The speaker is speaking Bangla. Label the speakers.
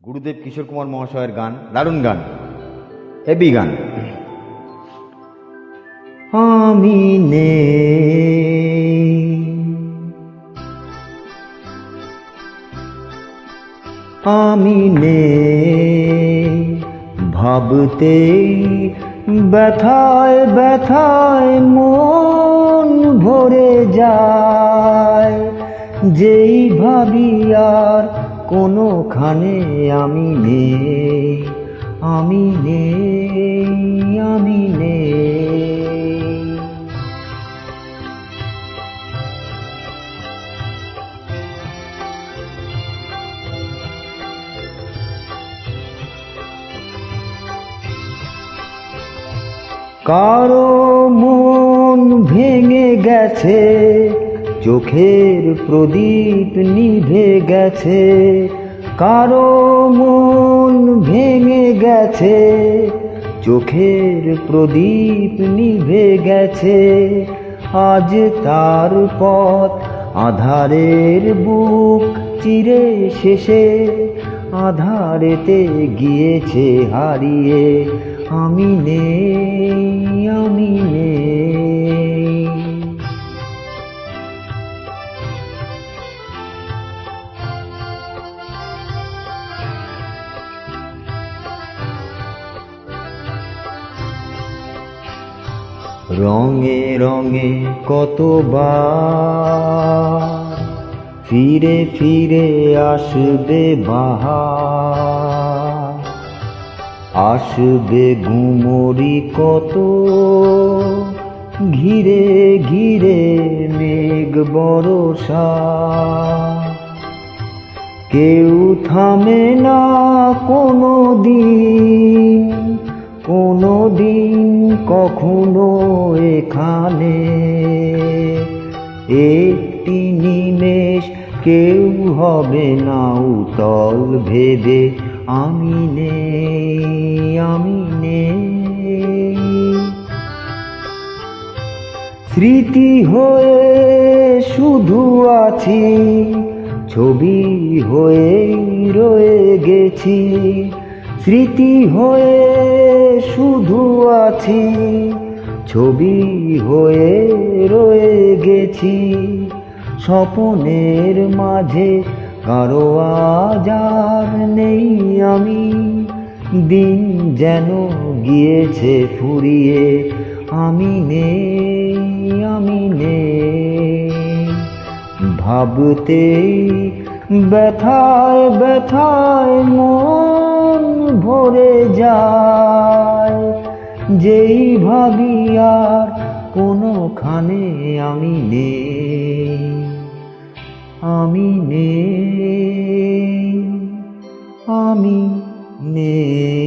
Speaker 1: গুরুদেব কিশোর কুমার মহাশয়ের গান, দারুণ গান, হেভি গান। আমি নেই, আমি নেই ভাবতেই ব্যথায় ব্যথায় মন ভরে যায়। যেই ভাবি আর কোনোখানে আমি নেই, আমি নেই, আমি নেই। কারো মন ভেঙে গেছে, চোখের প্রদীপ নিভে গেছে। কারো মন ভেঙে গেছে, চোখের প্রদীপ নিভে গেছে। আজ তার পথ আধারের বুক চিরে শেষে, আধারেতে গিয়েছে হারিয়ে। আমি নেই, আমি নেই। রঙে রঙে কতবার ফিরে ফিরে আসবে বাহার, আসবে গুমরি কত ঘিরে ঘিরে মেঘ বরষা। কেউ থামে না কোনো দিন, কোনো দিন কখনো এখানে। একটি নিমেষ কেউ হবে না উতল ভেবে। আমি নেই, আমি নেই। স্মৃতি হয়ে শুধু আছি, ছবি হয়ে রয়ে গেছি। স্মৃতি হয়ে শুধু আছি, ছবি হয়ে রয়ে গেছি। স্বপনের মাঝে কারো আজ আর নেই আমি, দিন যেন গিয়েছে ফুরিয়ে। আমি নেই, আমি নেই ভাবতেই ব্যথায় ব্যথায় মন ভরে যায়। যেই ভাবি আর কোনোখানে আমি নেই, আমি নেই, আমি নেই।